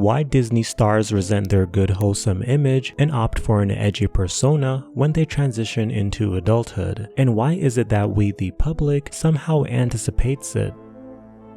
Why Disney stars resent their good wholesome image and opt for an edgy persona when they transition into adulthood, and why is it that we the public somehow anticipates it?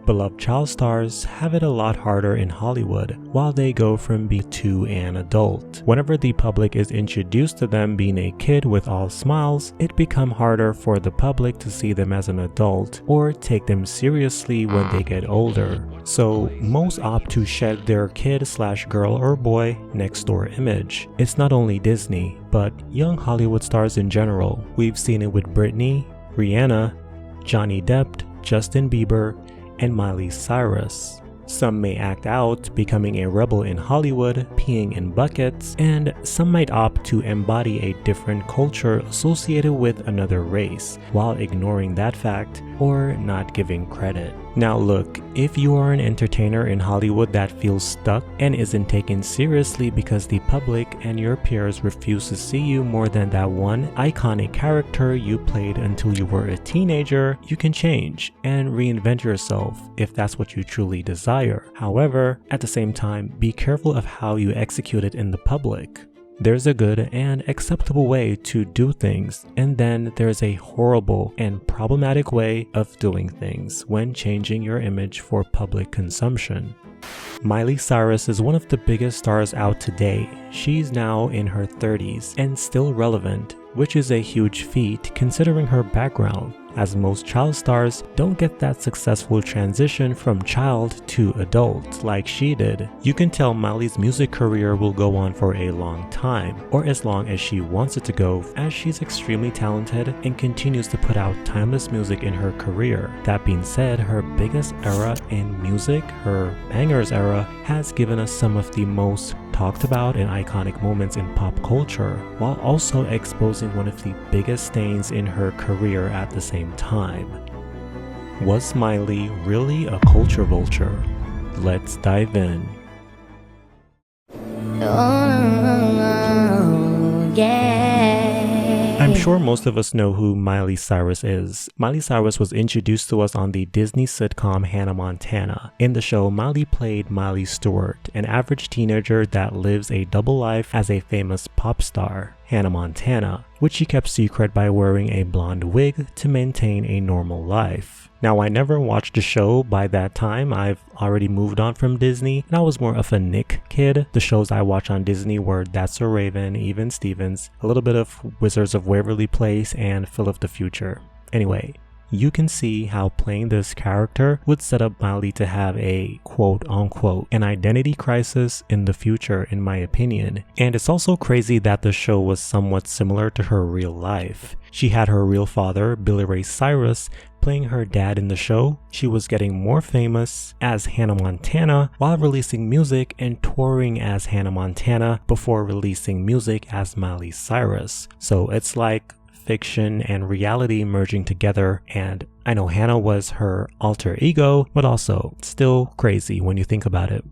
Beloved child stars have it a lot harder in Hollywood while they go from being to an adult. Whenever the public is introduced to them being a kid with all smiles, it becomes harder for the public to see them as an adult or take them seriously when they get older. So most opt to shed their kid/girl or boy next door image. It's not only Disney, but young Hollywood stars in general. We've seen it with Britney, Rihanna, Johnny Depp, Justin Bieber, and Miley Cyrus. Some may act out, becoming a rebel in Hollywood, peeing in buckets, and some might opt to embody a different culture associated with another race, while ignoring that fact or not giving credit. Now look, if you are an entertainer in Hollywood that feels stuck and isn't taken seriously because the public and your peers refuse to see you more than that one iconic character you played until you were a teenager, you can change and reinvent yourself if that's what you truly desire. However, at the same time, be careful of how you execute it in the public. There's a good and acceptable way to do things, and then there's a horrible and problematic way of doing things when changing your image for public consumption. Miley Cyrus is one of the biggest stars out today. She's now in her 30s and still relevant, which is a huge feat considering her background, as most child stars don't get that successful transition from child to adult like she did. You can tell Miley's music career will go on for a long time, or as long as she wants it to go, as she's extremely talented and continues to put out timeless music in her career. That being said, her biggest era in music, her Bangerz era, has given us some of the most talked about and iconic moments in pop culture, while also exposing one of the biggest stains in her career at the same time. Was Miley really a culture vulture? Let's dive in. Oh, yeah. I'm sure most of us know who Miley Cyrus is. Miley Cyrus was introduced to us on the Disney sitcom Hannah Montana. In the show, Miley played Miley Stewart, an average teenager that lives a double life as a famous pop star, Hannah Montana, which she kept secret by wearing a blonde wig to maintain a normal life. Now, I never watched the show by that time. I've already moved on from Disney, and I was more of a Nick kid. The shows I watched on Disney were That's So Raven, Even Stevens, a little bit of Wizards of Waverly Place, and Phil of the Future. Anyway, you can see how playing this character would set up Miley to have a quote-unquote an identity crisis in the future, in my opinion. And it's also crazy that the show was somewhat similar to her real life. She had her real father, Billy Ray Cyrus, playing her dad in the show. She was getting more famous as Hannah Montana while releasing music and touring as Hannah Montana before releasing music as Miley Cyrus. So it's like fiction and reality merging together, and I know Hannah was her alter ego, but also still crazy when you think about it.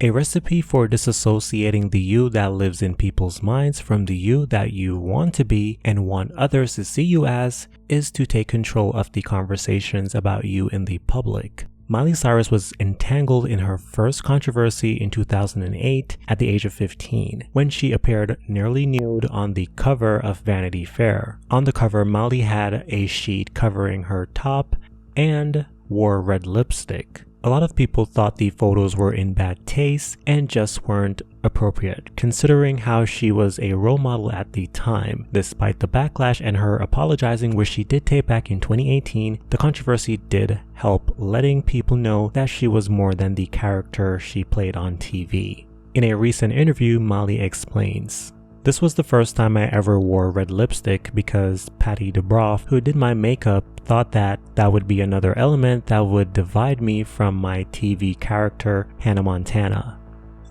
A recipe for disassociating the you that lives in people's minds from the you that you want to be and want others to see you as is to take control of the conversations about you in the public. Miley Cyrus was entangled in her first controversy in 2008 at the age of 15, when she appeared nearly nude on the cover of Vanity Fair. On the cover, Miley had a sheet covering her top and wore red lipstick. A lot of people thought the photos were in bad taste and just weren't appropriate, considering how she was a role model at the time. Despite the backlash and her apologizing, which she did take back in 2018, the controversy did help letting people know that she was more than the character she played on TV. In a recent interview, Miley explains, "This was the first time I ever wore red lipstick because Patty DeBroff, who did my makeup, thought that that would be another element that would divide me from my TV character, Hannah Montana.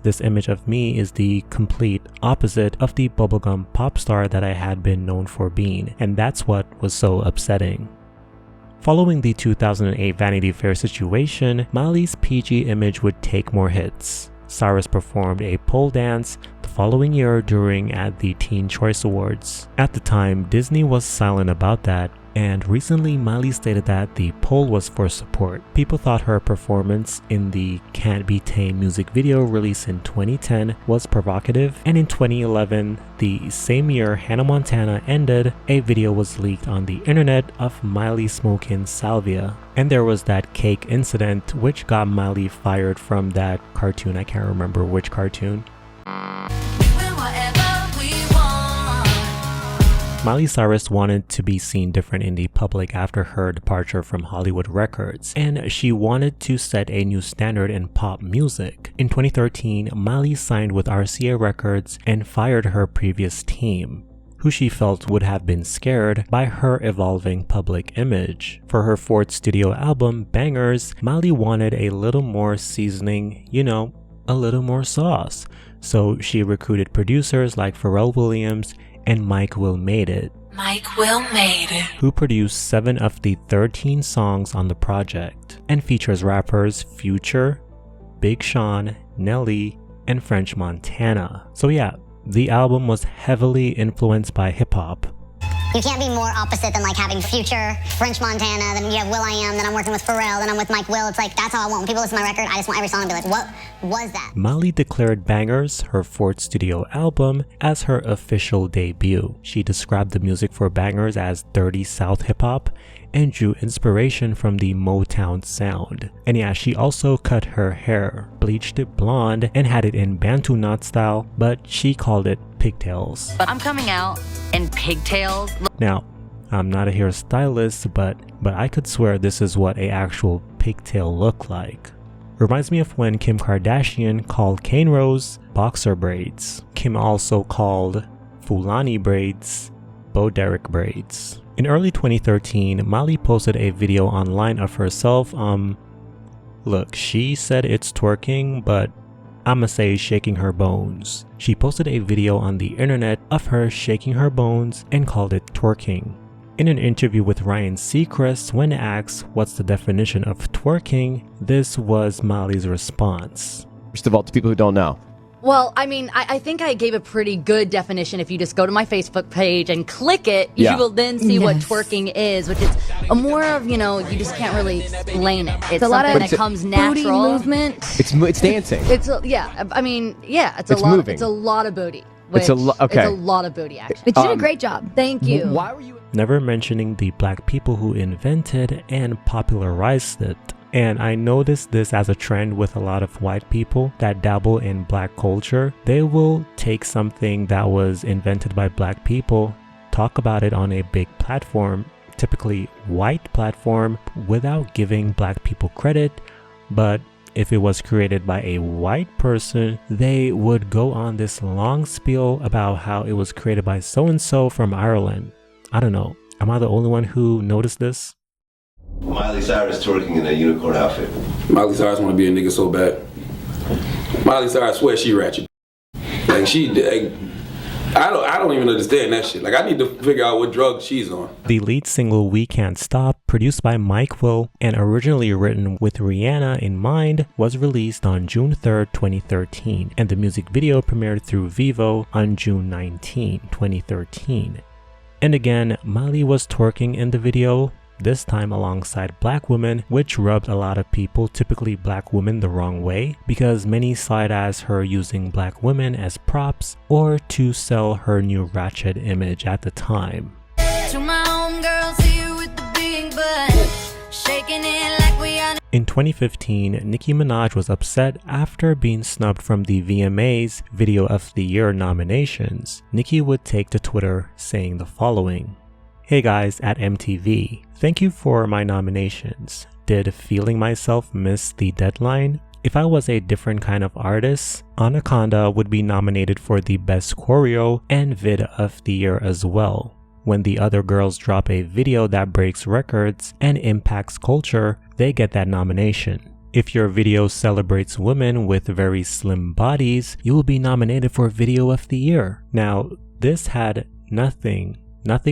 This image of me is the complete opposite of the bubblegum pop star that I had been known for being, and that's what was so upsetting." Following the 2008 Vanity Fair situation, Miley's PG image would take more hits. Cyrus performed a pole dance the following year during at the Teen Choice Awards. At the time, Disney was silent about that, And recently, Miley stated that the poll was for support. People thought her performance in the Can't Be Tamed music video released in 2010 was provocative, and in 2011, the same year Hannah Montana ended, a video was leaked on the internet of Miley smoking salvia. And there was that cake incident which got Miley fired from that cartoon. I can't remember which cartoon. Miley Cyrus wanted to be seen different in the public after her departure from Hollywood Records, and she wanted to set a new standard in pop music. In 2013, Miley signed with RCA Records and fired her previous team, who she felt would have been scared by her evolving public image. For her fourth studio album, Bangerz, Miley wanted a little more seasoning, you know, a little more sauce. So she recruited producers like Pharrell Williams and Mike Will Made It, who produced 7 of the 13 songs on the project, and features rappers Future, Big Sean, Nelly, and French Montana. So yeah, the album was heavily influenced by hip-hop. You can't be more opposite than like having Future, French Montana, then you have Will.i.am, then I'm working with Pharrell, then I'm with Mike Will. It's like, that's how I want. When people listen to my record, I just want every song to be like, what was that? Miley declared Bangerz, her fourth studio album, as her official debut. She described the music for Bangerz as dirty South hip-hop and drew inspiration from the Motown sound. And yeah, she also cut her hair, bleached it blonde, and had it in Bantu knot style, but she called it pigtails. But I'm coming out in pigtails. Now, I'm not a hairstylist, but I could swear this is what a actual pigtail looked like. Reminds me of when Kim Kardashian called cane rows boxer braids. Kim also called Fulani braids Bo Derek braids. In early 2013, Miley posted a video online of herself, look, she said it's twerking, but I'ma say shaking her bones. She posted a video on the internet of her shaking her bones and called it twerking. In an interview with Ryan Seacrest, when asked what's the definition of twerking, this was Miley's response. First of all, to people who don't know. Well, I mean, I think I gave a pretty good definition. If you just go to my Facebook page and click it, you will then see what twerking is, which is a more of, you know, you just can't really explain it. It's a lot of that comes natural. Booty movement. It's dancing. It's it's moving. It's a lot of booty. It's a It's a lot of booty, actually. But you did a great job. Thank you. Why were you? Never mentioning the black people who invented and popularized it. And I noticed this as a trend with a lot of white people that dabble in black culture. They will take something that was invented by black people, talk about it on a big platform, typically white platform, without giving black people credit. But if it was created by a white person, they would go on this long spiel about how it was created by so-and-so from Ireland. I don't know. Am I the only one who noticed this? Miley Cyrus twerking in a unicorn outfit. Miley Cyrus want to be a nigga so bad. Miley Cyrus swear she ratchet. Like I don't even understand that shit. Like I need to figure out what drug she's on. The lead single We Can't Stop, produced by Mike Will and originally written with Rihanna in mind, was released on June 3rd, 2013, and the music video premiered through Vivo on June 19, 2013. And again, Miley was twerking in the video, this time alongside black women, which rubbed a lot of people, typically black women, the wrong way, because many saw it as her using black women as props or to sell her new ratchet image at the time. To my homegirls here with the big butt, shaking it like we are. In 2015, Nicki Minaj was upset after being snubbed from the VMAs Video of the Year nominations. Nicki would take to Twitter saying the following: "Hey guys at MTV, thank you for my nominations. Did Feeling Myself miss the deadline? If I was a different kind of artist, Anaconda would be nominated for the Best Choreo and Vid of the Year as well. When the other girls drop a video that breaks records and impacts culture, they get that nomination. If your video celebrates women with very slim bodies, you will be nominated for Video of the Year." Now, this had nothing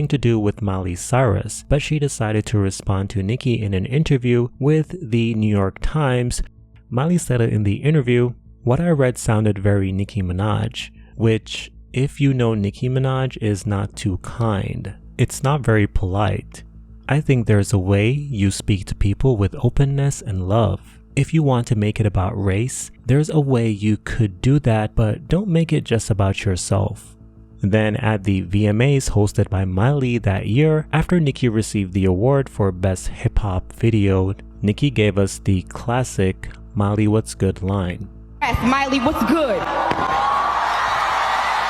to do with Miley Cyrus, but she decided to respond to Nicki in an interview with the New York Times. Miley said in the interview, "What I read sounded very Nicki Minaj," which, if you know Nicki Minaj, is not too kind. It's not very polite. I think there's a way you speak to people with openness and love. If you want to make it about race, there's a way you could do that, but don't make it just about yourself. Then at the VMAs hosted by Miley that year, after Nicki received the award for Best Hip Hop Video, Nicki gave us the classic Miley What's Good line. Yes, Miley, what's good?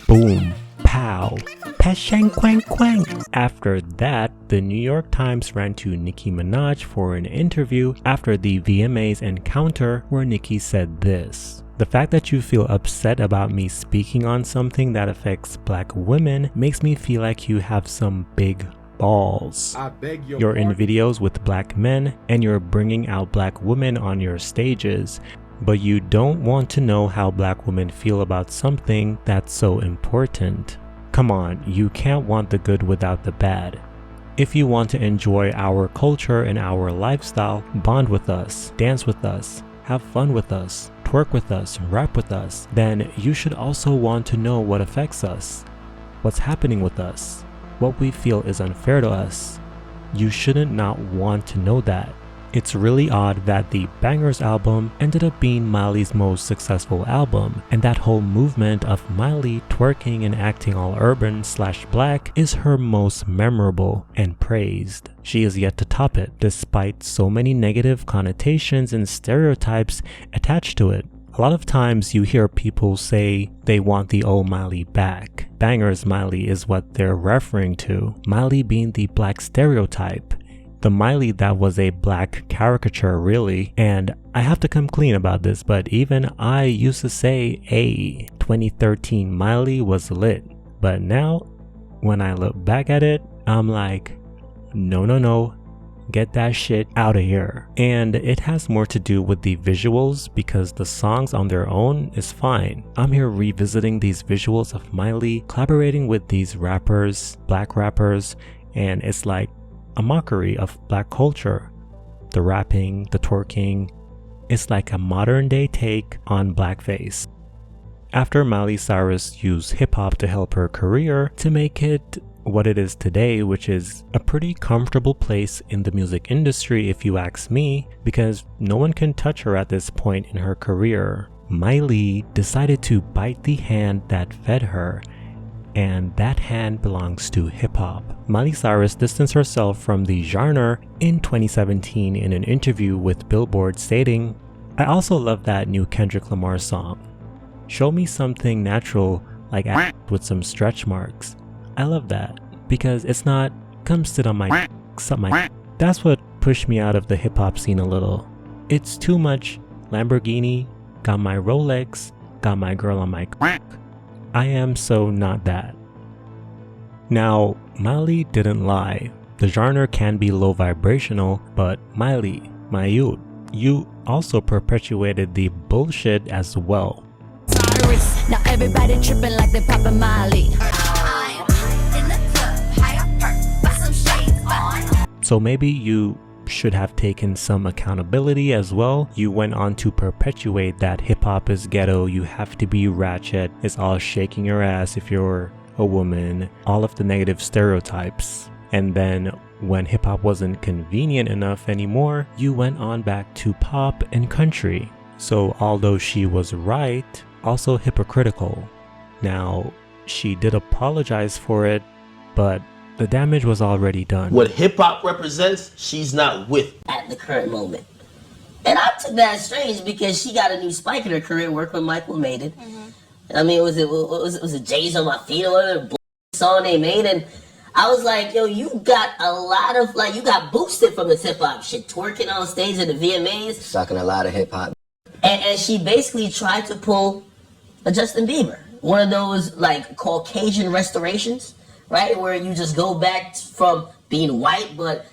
Boom, pow, pashang quang quang. After that, the New York Times ran to Nicki Minaj for an interview after the VMAs encounter where Nicki said this. The fact that you feel upset about me speaking on something that affects black women makes me feel like you have some big balls. You're in videos with black men and you're bringing out black women on your stages, but you don't want to know how black women feel about something that's so important. Come on, you can't want the good without the bad. If you want to enjoy our culture and our lifestyle, bond with us, dance with us, have fun with us, twerk with us, rap with us, then you should also want to know what affects us, what's happening with us, what we feel is unfair to us. You shouldn't not want to know that. It's really odd that the Bangerz album ended up being Miley's most successful album, and that whole movement of Miley twerking and acting all urban/black is her most memorable and praised. She is yet to top it, despite so many negative connotations and stereotypes attached to it. A lot of times you hear people say they want the old Miley back. Bangerz Miley is what they're referring to, Miley being the black stereotype. The Miley that was a black caricature really, and I have to come clean about this, but even I used to say, hey, 2013 Miley was lit. But now, when I look back at it, I'm like, no, get that shit out of here. And it has more to do with the visuals because the songs on their own is fine. I'm here revisiting these visuals of Miley collaborating with these rappers, black rappers, and it's like a mockery of black culture. The rapping, the twerking, it's like a modern day take on blackface. After Miley Cyrus used hip-hop to help her career to make it what it is today, which is a pretty comfortable place in the music industry if you ask me, because no one can touch her at this point in her career, Miley decided to bite the hand that fed her, and that hand belongs to hip-hop. Miley Cyrus distanced herself from the genre in 2017 in an interview with Billboard stating, "I also love that new Kendrick Lamar song. Show me something natural like with some stretch marks. I love that because it's not come sit on my suck my." That's what pushed me out of the hip-hop scene a little. It's too much Lamborghini, got my Rolex, got my girl on my I am so not that. Now, Miley didn't lie. The genre can be low vibrational, but Miley, my youth, you also perpetuated the bullshit as well. Cyrus, now everybody tripping like they poppin' Miley. So maybe you should have taken some accountability as well. You went on to perpetuate that hip-hop is ghetto, you have to be ratchet, it's all shaking your ass if you're a woman, all of the negative stereotypes. And then when hip-hop wasn't convenient enough anymore, you went on back to pop and country. So although she was right, also hypocritical. Now, she did apologize for it, but the damage was already done. What hip-hop represents, she's not with at the current moment. And I took that as strange because she got a new spike in her career working with Michael made it. I mean, was it J's on My Feet or whatever song they made? And I was like, yo, you got a lot of, like, you got boosted from this hip-hop shit. Twerking on stage at the VMAs. Sucking a lot of hip-hop. And she basically tried to pull a Justin Bieber. One of those, like, Caucasian restorations. Right, where you just go back from being white but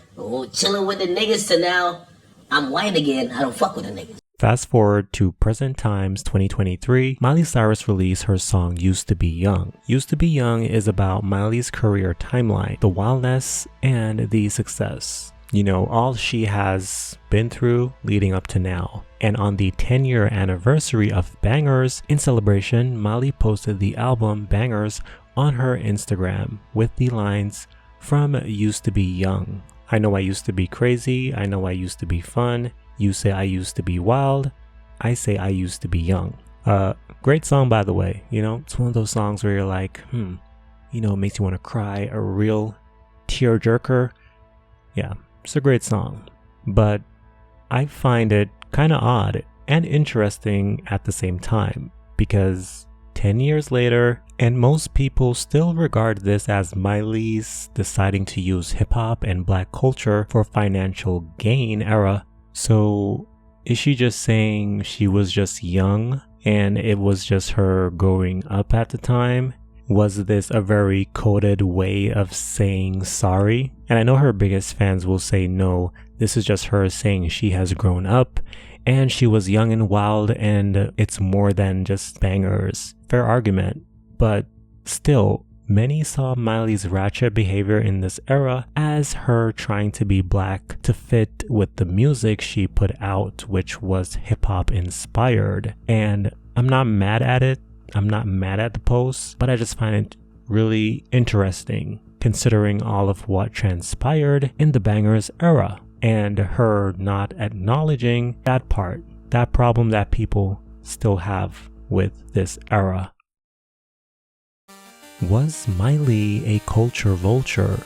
chilling with the niggas to now I'm white again, I don't fuck with the niggas. Fast forward to present times 2023, Miley Cyrus released her song Used to Be Young. Used to Be Young is about Miley's career timeline, the wildness and the success. You know, all she has been through leading up to now. And on the 10-year anniversary of Bangerz, in celebration, Miley posted the album Bangerz on her Instagram with the lines from Used to Be Young. I know I used to be crazy, I know I used to be fun, you say I used to be wild, I say I used to be young. Great song, by the way. You know, it's one of those songs where you're like, you know, it makes you want to cry, a real tearjerker. Yeah, it's a great song. But I find it kind of odd and interesting at the same time, because 10 years later, and most people still regard this as Miley's deciding to use hip-hop and black culture for financial gain era. So is she just saying she was just young and it was just her growing up at the time? Was this a very coded way of saying sorry? And I know her biggest fans will say no, this is just her saying she has grown up and she was young and wild and it's more than just Bangerz. Fair argument. But still, many saw Miley's ratchet behavior in this era as her trying to be black to fit with the music she put out, which was hip-hop inspired. And I'm not mad at it. I'm not mad at the post, but I just find it really interesting considering all of what transpired in the Bangerz era and her not acknowledging that part, that problem that people still have with this era. Was Miley a culture vulture?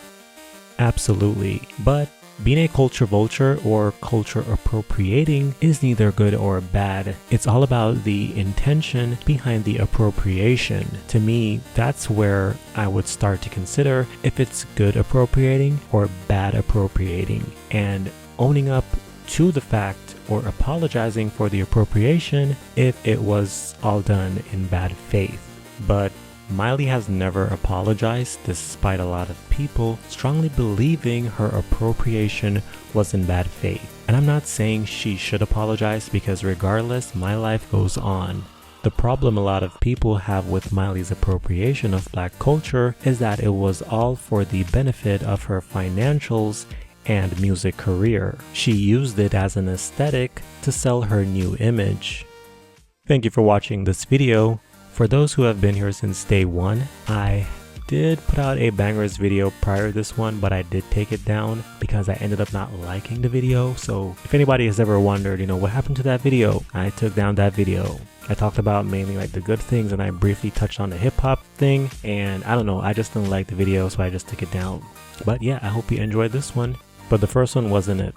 Absolutely, but being a culture vulture or culture appropriating is neither good or bad. It's all about the intention behind the appropriation. To me, that's where I would start to consider if it's good appropriating or bad appropriating, and owning up to the fact or apologizing for the appropriation if it was all done in bad faith. But Miley has never apologized, despite a lot of people strongly believing her appropriation was in bad faith. And I'm not saying she should apologize, because regardless, my life goes on. The problem a lot of people have with Miley's appropriation of black culture is that it was all for the benefit of her financials and music career. She used it as an aesthetic to sell her new image. Thank you for watching this video. For those who have been here since day one, I did put out a Bangerz video prior to this one, but I did take it down because I ended up not liking the video. So if anybody has ever wondered, you know, what happened to that video, I took down that video. I talked about mainly like the good things, and I briefly touched on the hip hop thing, and I don't know, I just didn't like the video, so I just took it down. But yeah, I hope you enjoyed this one, but the first one wasn't it.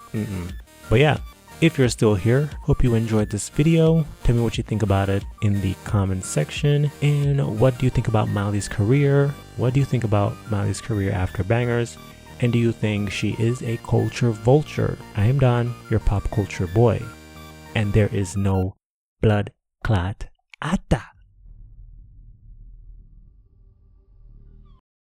But yeah. If you're still here, hope you enjoyed this video. Tell me what you think about it in the comment section. And what do you think about Miley's career? What do you think about Miley's career after Bangerz? And do you think she is a culture vulture? I am Don, your pop culture boy. And there is no blood clot ata.